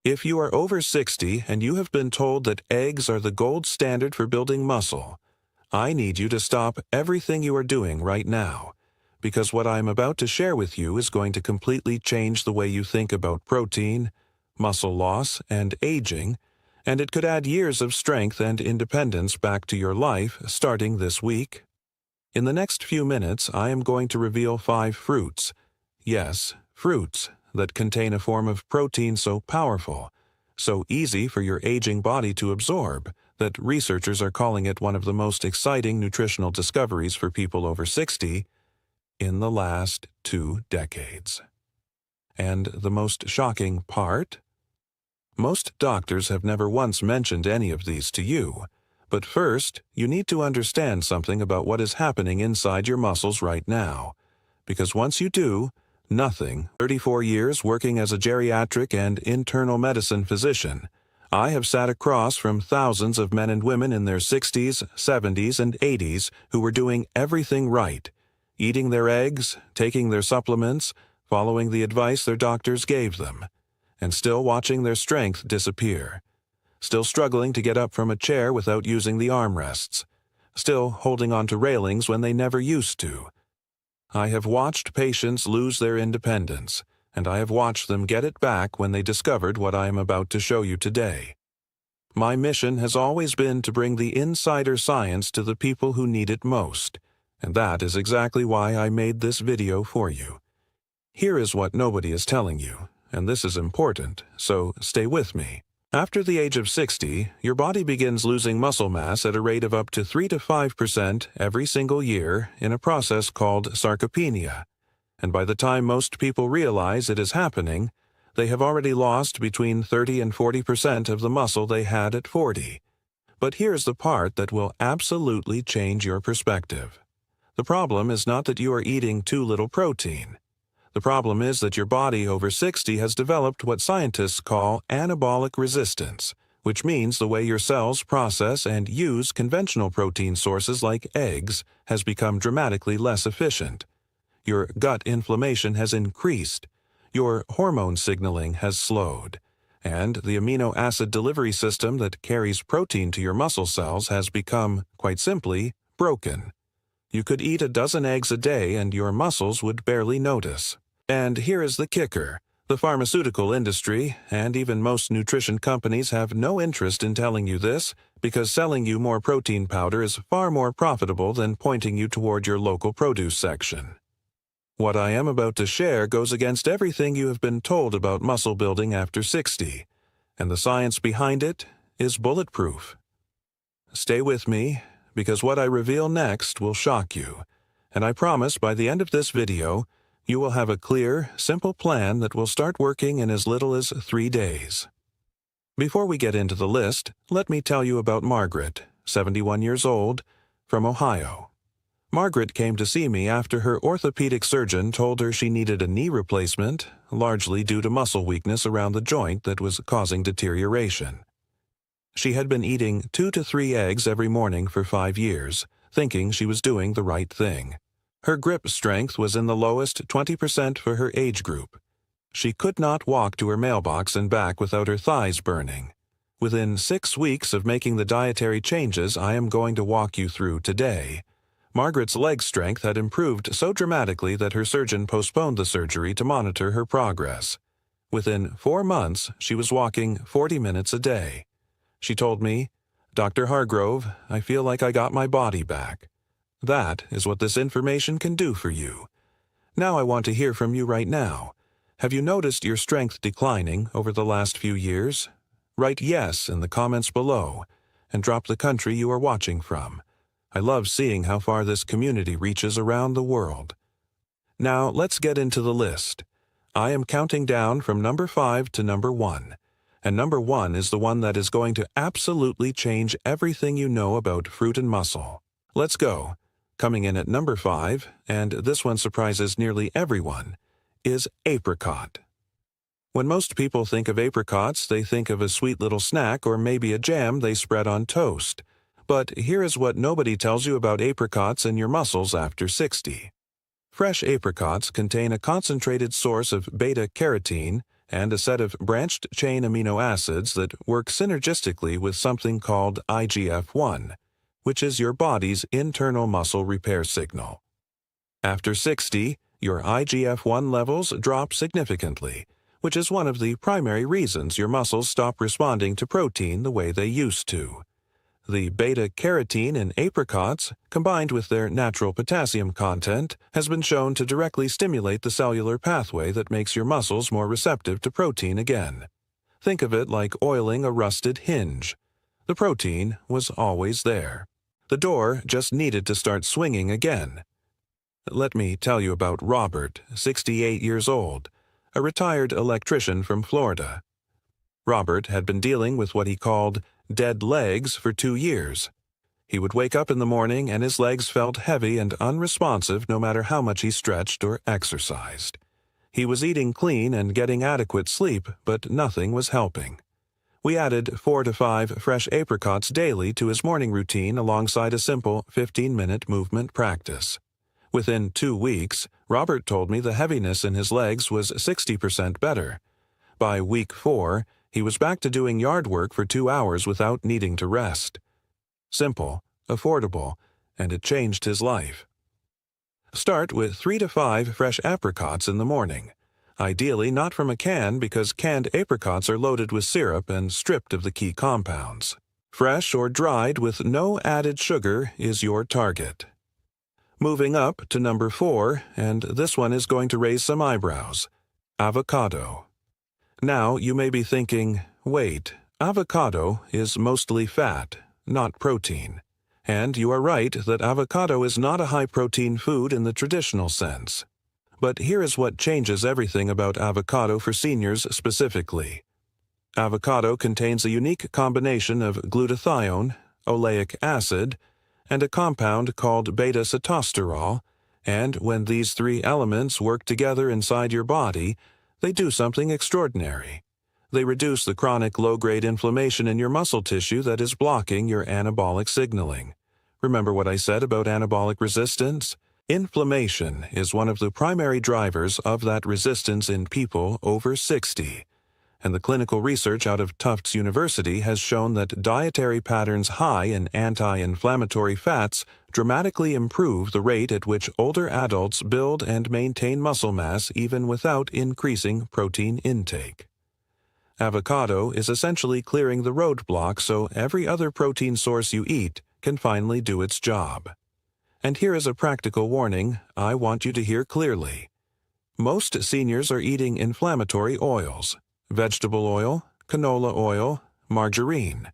If you are over 60 and you have been told that eggs are the gold standard for building muscle, I need you to stop everything you are doing right now, because what I am about to share with you is going to completely change the way you think about protein, muscle loss, and aging, and it could add years of strength and independence back to your life starting this week. In the next few minutes, I am going to reveal 5 fruits. Yes, fruits that contain a form of protein so powerful, so easy for your aging body to absorb, that researchers are calling it one of the most exciting nutritional discoveries for people over 60 in the last 2 decades. And the most shocking part? Most doctors have never once mentioned any of these to you. But first, you need to understand something about what is happening inside your muscles right now. Because once you do, nothing. 34 years working as a geriatric and internal medicine physician, I have sat across from thousands of men and women in their 60s, 70s, and 80s who were doing everything right, eating their eggs, taking their supplements, following the advice their doctors gave them, and still watching their strength disappear, still struggling to get up from a chair without using the armrests, still holding on to railings when they never used to. I have watched patients lose their independence, and I have watched them get it back when they discovered what I am about to show you today. My mission has always been to bring the insider science to the people who need it most, and that is exactly why I made this video for you. Here is what nobody is telling you, and this is important, so stay with me. After the age of 60, your body begins losing muscle mass at a rate of up to 3 to 5% every single year in a process called sarcopenia. And by the time most people realize it is happening, they have already lost between 30 and 40% of the muscle they had at 40. But here's the part that will absolutely change your perspective. The problem is not that you are eating too little protein. The problem is that your body over 60 has developed what scientists call anabolic resistance, which means the way your cells process and use conventional protein sources like eggs has become dramatically less efficient. Your gut inflammation has increased, your hormone signaling has slowed, and the amino acid delivery system that carries protein to your muscle cells has become, quite simply, broken. You could eat a dozen eggs a day and your muscles would barely notice. And here is the kicker. The pharmaceutical industry, and even most nutrition companies, have no interest in telling you this, because selling you more protein powder is far more profitable than pointing you toward your local produce section. What I am about to share goes against everything you have been told about muscle building after 60, and the science behind it is bulletproof. Stay with me, because what I reveal next will shock you, and I promise by the end of this video, you will have a clear, simple plan that will start working in as little as 3 days. Before we get into the list, let me tell you about Margaret, 71 years old, from Ohio. Margaret came to see me after her orthopedic surgeon told her she needed a knee replacement, largely due to muscle weakness around the joint that was causing deterioration. She had been eating 2 to 3 eggs every morning for 5 years, thinking she was doing the right thing. Her grip strength was in the lowest 20% for her age group. She could not walk to her mailbox and back without her thighs burning. Within 6 weeks of making the dietary changes I am going to walk you through today, Margaret's leg strength had improved so dramatically that her surgeon postponed the surgery to monitor her progress. Within 4 months, she was walking 40 minutes a day. She told me, "Dr. Hargrove, I feel like I got my body back." That is what this information can do for you. Now I want to hear from you right now. Have you noticed your strength declining over the last few years? Write yes in the comments below, and drop the country you are watching from. I love seeing how far this community reaches around the world. Now let's get into the list. I am counting down from number 5 to number 1. And number 1 is the one that is going to absolutely change everything you know about fruit and muscle. Let's go. Coming in at number 5, and this one surprises nearly everyone, is apricot. When most people think of apricots, they think of a sweet little snack or maybe a jam they spread on toast. But here is what nobody tells you about apricots and your muscles after 60. Fresh apricots contain a concentrated source of beta-carotene and a set of branched-chain amino acids that work synergistically with something called IGF-1, which is your body's internal muscle repair signal. After 60, your IGF-1 levels drop significantly, which is one of the primary reasons your muscles stop responding to protein the way they used to. The beta-carotene in apricots, combined with their natural potassium content, has been shown to directly stimulate the cellular pathway that makes your muscles more receptive to protein again. Think of it like oiling a rusted hinge. The protein was always there. The door just needed to start swinging again. Let me tell you about Robert, 68 years old, a retired electrician from Florida. Robert had been dealing with what he called dead legs for 2 years. He would wake up in the morning and his legs felt heavy and unresponsive no matter how much he stretched or exercised. He was eating clean and getting adequate sleep, but nothing was helping. We added 4 to 5 fresh apricots daily to his morning routine alongside a simple 15-minute movement practice. Within 2 weeks, Robert told me the heaviness in his legs was 60% better. By week 4, he was back to doing yard work for 2 hours without needing to rest. Simple, affordable, and it changed his life. Start with 3 to 5 fresh apricots in the morning. Ideally not from a can because canned apricots are loaded with syrup and stripped of the key compounds. Fresh or dried with no added sugar is your target. Moving up to number 4, and this one is going to raise some eyebrows. Avocado. Now you may be thinking, wait, avocado is mostly fat, not protein. And you are right that avocado is not a high-protein food in the traditional sense. But here is what changes everything about avocado for seniors specifically. Avocado contains a unique combination of glutathione, oleic acid, and a compound called beta-sitosterol, and when these 3 elements work together inside your body, they do something extraordinary. They reduce the chronic low-grade inflammation in your muscle tissue that is blocking your anabolic signaling. Remember what I said about anabolic resistance? Inflammation is one of the primary drivers of that resistance in people over 60. And the clinical research out of Tufts University has shown that dietary patterns high in anti-inflammatory fats dramatically improve the rate at which older adults build and maintain muscle mass even without increasing protein intake. Avocado is essentially clearing the roadblock so every other protein source you eat can finally do its job. And here is a practical warning I want you to hear clearly. Most seniors are eating inflammatory oils. Vegetable oil, canola oil, margarine,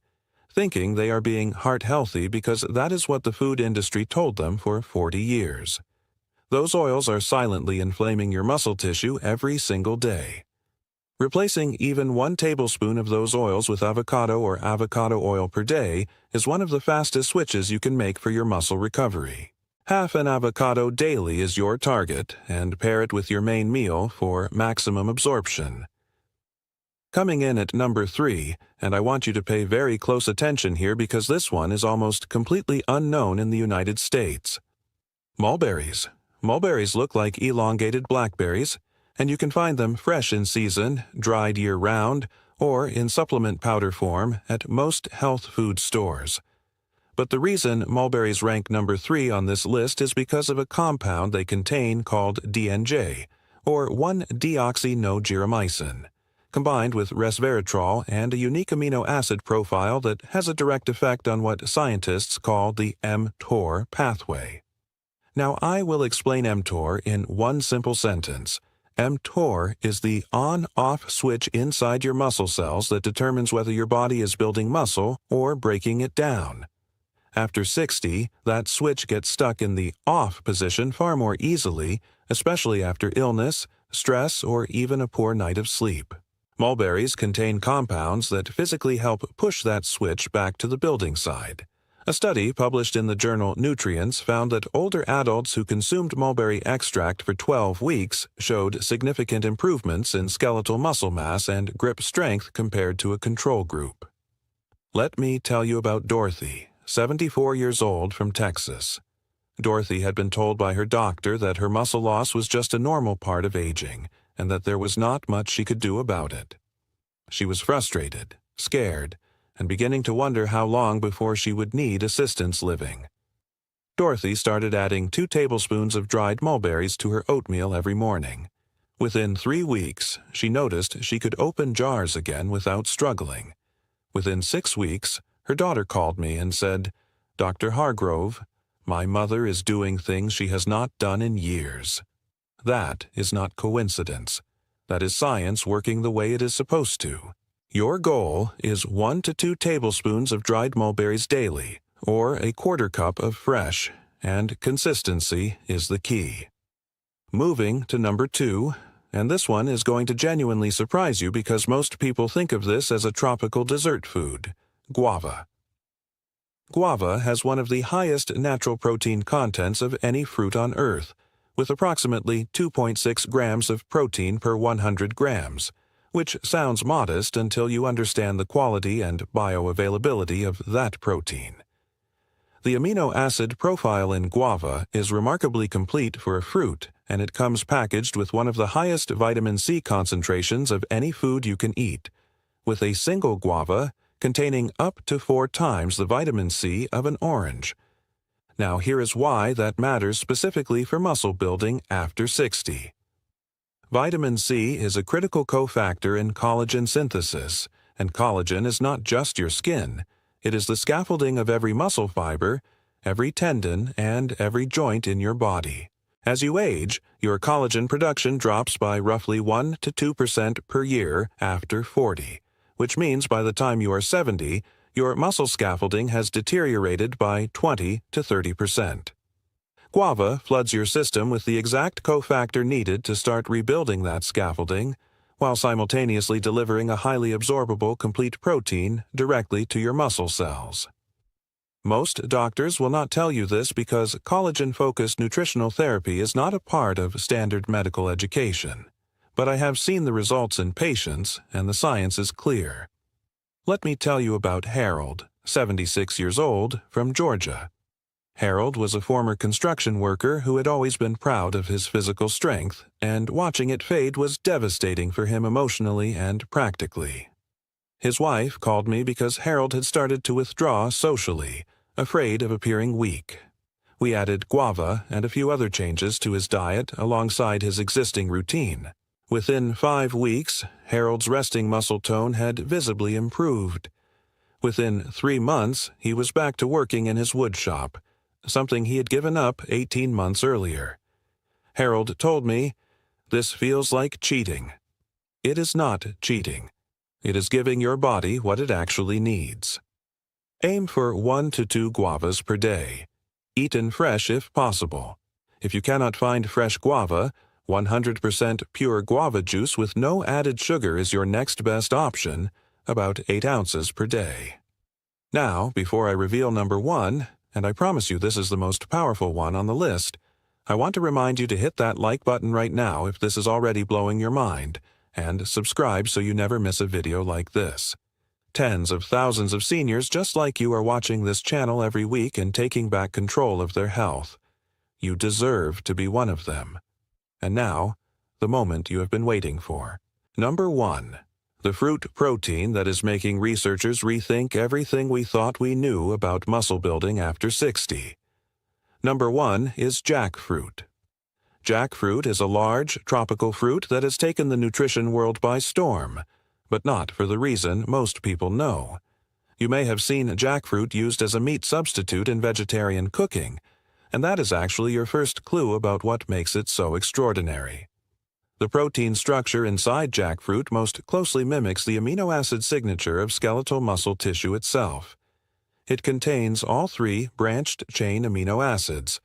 thinking they are being heart-healthy because that is what the food industry told them for 40 years. Those oils are silently inflaming your muscle tissue every single day. Replacing even 1 tablespoon of those oils with avocado or avocado oil per day is one of the fastest switches you can make for your muscle recovery. Half an avocado daily is your target, and pair it with your main meal for maximum absorption. Coming in at number 3, and I want you to pay very close attention here because this one is almost completely unknown in the United States. Mulberries. Mulberries look like elongated blackberries, and you can find them fresh in season, dried year-round, or in supplement powder form at most health food stores. But the reason mulberries rank number 3 on this list is because of a compound they contain called DNJ, or 1-deoxyno-gyramicin, combined with resveratrol and a unique amino acid profile that has a direct effect on what scientists call the mTOR pathway. Now I will explain mTOR in one simple sentence. mTOR is the on-off switch inside your muscle cells that determines whether your body is building muscle or breaking it down. After 60, that switch gets stuck in the off position far more easily, especially after illness, stress, or even a poor night of sleep. Mulberries contain compounds that physically help push that switch back to the building side. A study published in the journal Nutrients found that older adults who consumed mulberry extract for 12 weeks showed significant improvements in skeletal muscle mass and grip strength compared to a control group. Let me tell you about Dorothy, 74 years old, from Texas. Dorothy had been told by her doctor that her muscle loss was just a normal part of aging, and that there was not much she could do about it. She was frustrated, scared, and beginning to wonder how long before she would need assistance living. Dorothy started adding 2 tablespoons of dried mulberries to her oatmeal every morning. Within 3 weeks, she noticed she could open jars again without struggling. Within 6 weeks, her daughter called me and said, "Dr. Hargrove, my mother is doing things she has not done in years." That is not coincidence. That is science working the way it is supposed to. Your goal is 1 to 2 tablespoons of dried mulberries daily, or a 1/4 cup of fresh, and consistency is the key. Moving to number 2, and this one is going to genuinely surprise you because most people think of this as a tropical dessert food: guava. Guava has one of the highest natural protein contents of any fruit on Earth, with approximately 2.6 grams of protein per 100 grams, which sounds modest until you understand the quality and bioavailability of that protein. The amino acid profile in guava is remarkably complete for a fruit, and it comes packaged with one of the highest vitamin C concentrations of any food you can eat, with a single guava containing up to 4 times the vitamin C of an orange. Now here is why that matters specifically for muscle building after 60. Vitamin C is a critical cofactor in collagen synthesis, and collagen is not just your skin. It is the scaffolding of every muscle fiber, every tendon, and every joint in your body. As you age, your collagen production drops by roughly 1 to 2% per year after 40, which means by the time you are 70, your muscle scaffolding has deteriorated by 20 to 30%. Guava floods your system with the exact cofactor needed to start rebuilding that scaffolding, while simultaneously delivering a highly absorbable complete protein directly to your muscle cells. Most doctors will not tell you this because collagen-focused nutritional therapy is not a part of standard medical education, but I have seen the results in patients, and the science is clear. Let me tell you about Harold, 76 years old, from Georgia. Harold was a former construction worker who had always been proud of his physical strength, and watching it fade was devastating for him emotionally and practically. His wife called me because Harold had started to withdraw socially, afraid of appearing weak. We added guava and a few other changes to his diet alongside his existing routine. Within 5 weeks, Harold's resting muscle tone had visibly improved. Within 3 months, he was back to working in his wood shop, something he had given up 18 months earlier. Harold told me, "This feels like cheating." It is not cheating. It is giving your body what it actually needs. Aim for 1 to 2 guavas per day. Eaten fresh if possible. If you cannot find fresh guava, 100% pure guava juice with no added sugar is your next best option, about 8 ounces per day. Now, before I reveal number 1, and I promise you this is the most powerful one on the list, I want to remind you to hit that like button right now if this is already blowing your mind, and subscribe so you never miss a video like this. Tens of thousands of seniors just like you are watching this channel every week and taking back control of their health. You deserve to be one of them. And now, the moment you have been waiting for. Number 1. The fruit protein that is making researchers rethink everything we thought we knew about muscle building after 60. Number 1 is jackfruit. Jackfruit is a large, tropical fruit that has taken the nutrition world by storm, but not for the reason most people know. You may have seen jackfruit used as a meat substitute in vegetarian cooking, and that is actually your first clue about what makes it so extraordinary. The protein structure inside jackfruit most closely mimics the amino acid signature of skeletal muscle tissue itself. It contains all 3 branched-chain amino acids,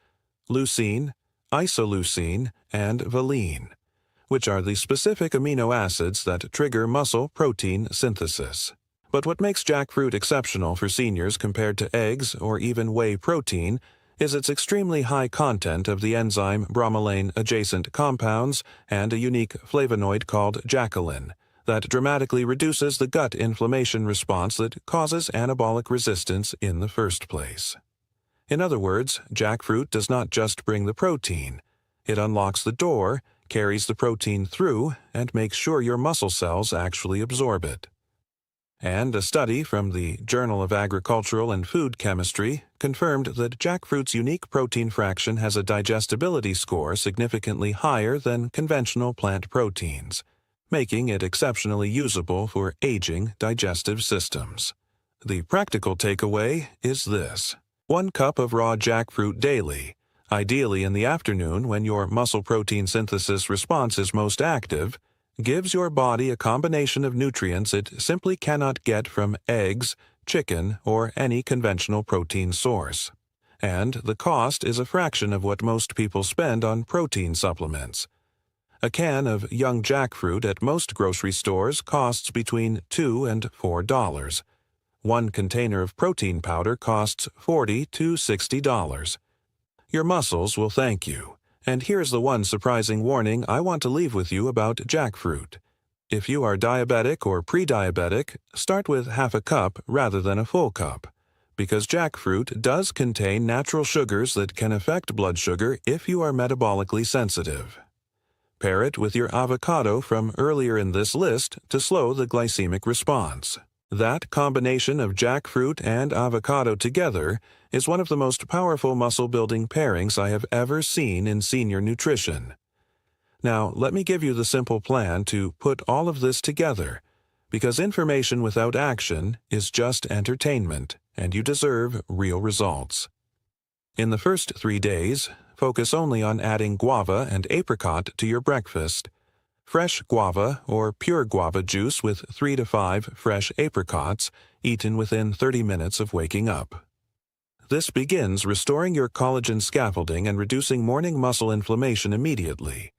leucine, isoleucine, and valine, which are the specific amino acids that trigger muscle protein synthesis. But what makes jackfruit exceptional for seniors compared to eggs or even whey protein is its extremely high content of the enzyme bromelain-adjacent compounds and a unique flavonoid called jacqueline that dramatically reduces the gut inflammation response that causes anabolic resistance in the first place. In other words, jackfruit does not just bring the protein. It unlocks the door, carries the protein through and makes sure your muscle cells actually absorb it. And a study from the Journal of Agricultural and Food Chemistry confirmed that jackfruit's unique protein fraction has a digestibility score significantly higher than conventional plant proteins, making it exceptionally usable for aging digestive systems. The practical takeaway is this: 1 cup of raw jackfruit daily, ideally in the afternoon when your muscle protein synthesis response is most active, gives your body a combination of nutrients it simply cannot get from eggs, chicken, or any conventional protein source. And the cost is a fraction of what most people spend on protein supplements. A can of young jackfruit at most grocery stores costs between $2 and $4. 1 container of protein powder costs $40 to $60. Your muscles will thank you. And here's the one surprising warning I want to leave with you about jackfruit. If you are diabetic or pre-diabetic, start with half a cup rather than a full cup, because jackfruit does contain natural sugars that can affect blood sugar if you are metabolically sensitive. Pair it with your avocado from earlier in this list to slow the glycemic response. That combination of jackfruit and avocado together is one of the most powerful muscle-building pairings I have ever seen in senior nutrition. Now, let me give you the simple plan to put all of this together, because information without action is just entertainment, and you deserve real results. In the first 3 days, focus only on adding guava and apricot to your breakfast. Fresh guava or pure guava juice with 3 to 5 fresh apricots, eaten within 30 minutes of waking up. This begins restoring your collagen scaffolding and reducing morning muscle inflammation immediately.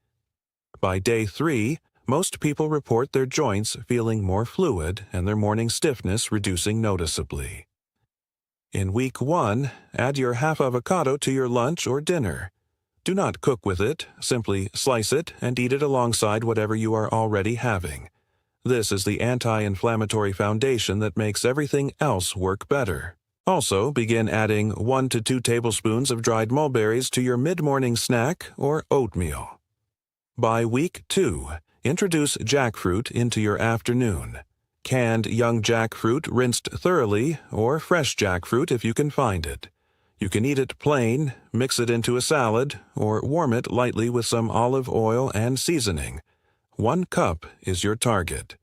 By day 3, most people report their joints feeling more fluid and their morning stiffness reducing noticeably. In week 1, add your half avocado to your lunch or dinner. Do not cook with it, simply slice it and eat it alongside whatever you are already having. This is the anti-inflammatory foundation that makes everything else work better. Also, begin adding 1 to 2 tablespoons of dried mulberries to your mid-morning snack or oatmeal. By week 2, introduce jackfruit into your afternoon. Canned young jackfruit rinsed thoroughly, or fresh jackfruit if you can find it. You can eat it plain, mix it into a salad, or warm it lightly with some olive oil and seasoning. 1 cup is your target.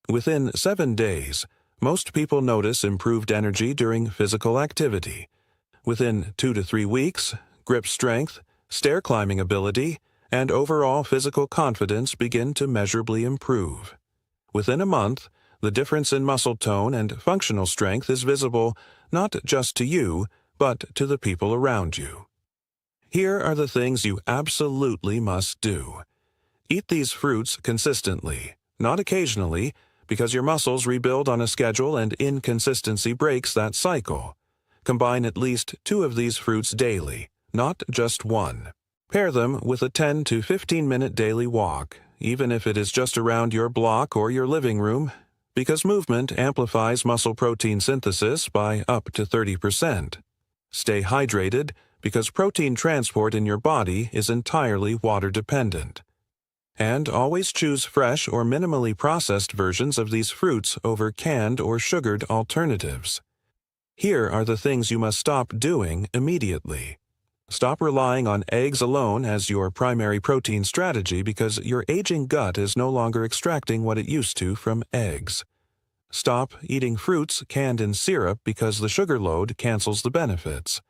Within 7 days, most people notice improved energy during physical activity. Within 2 to 3 weeks, grip strength, stair climbing ability, and overall physical confidence begin to measurably improve. Within a month, the difference in muscle tone and functional strength is visible not just to you, but to the people around you. Here are the things you absolutely must do. Eat these fruits consistently, not occasionally, because your muscles rebuild on a schedule and inconsistency breaks that cycle. Combine at least 2 of these fruits daily, not just 1. Pair them with a 10 to 15-minute daily walk, even if it is just around your block or your living room, because movement amplifies muscle protein synthesis by up to 30%. Stay hydrated, because protein transport in your body is entirely water-dependent. And always choose fresh or minimally processed versions of these fruits over canned or sugared alternatives. Here are the things you must stop doing immediately. Stop relying on eggs alone as your primary protein strategy because your aging gut is no longer extracting what it used to from eggs. Stop eating fruits canned in syrup because the sugar load cancels the benefits.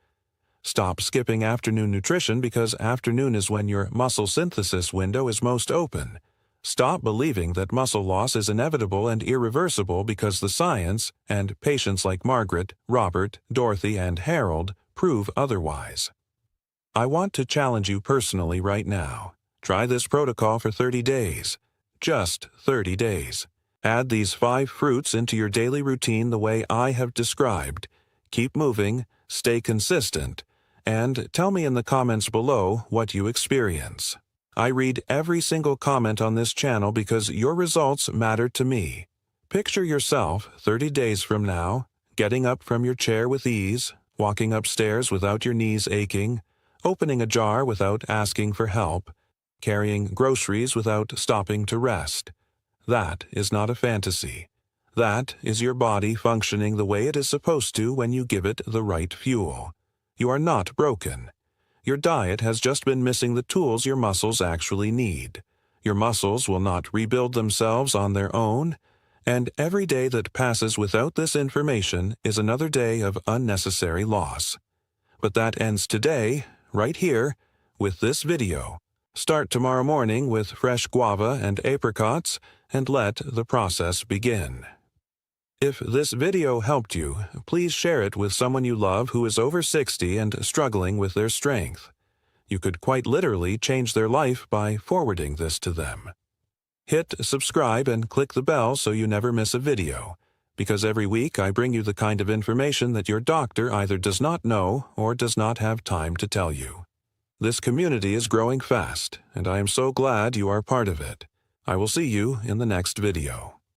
Stop skipping afternoon nutrition because afternoon is when your muscle synthesis window is most open. Stop believing that muscle loss is inevitable and irreversible because the science, and patients like Margaret, Robert, Dorothy, and Harold, prove otherwise. I want to challenge you personally right now. Try this protocol for 30 days. Just 30 days. Add these 5 fruits into your daily routine the way I have described. Keep moving, stay consistent, and tell me in the comments below what you experience. I read every single comment on this channel because your results matter to me. Picture yourself 30 days from now, getting up from your chair with ease, walking upstairs without your knees aching, opening a jar without asking for help, carrying groceries without stopping to rest. That is not a fantasy. That is your body functioning the way it is supposed to when you give it the right fuel. You are not broken. Your diet has just been missing the tools your muscles actually need. Your muscles will not rebuild themselves on their own, and every day that passes without this information is another day of unnecessary loss. But that ends today, right here, with this video. Start tomorrow morning with fresh guava and apricots, and let the process begin. If this video helped you, please share it with someone you love who is over 60 and struggling with their strength. You could quite literally change their life by forwarding this to them. Hit subscribe and click the bell so you never miss a video, because every week I bring you the kind of information that your doctor either does not know or does not have time to tell you. This community is growing fast, and I am so glad you are part of it. I will see you in the next video.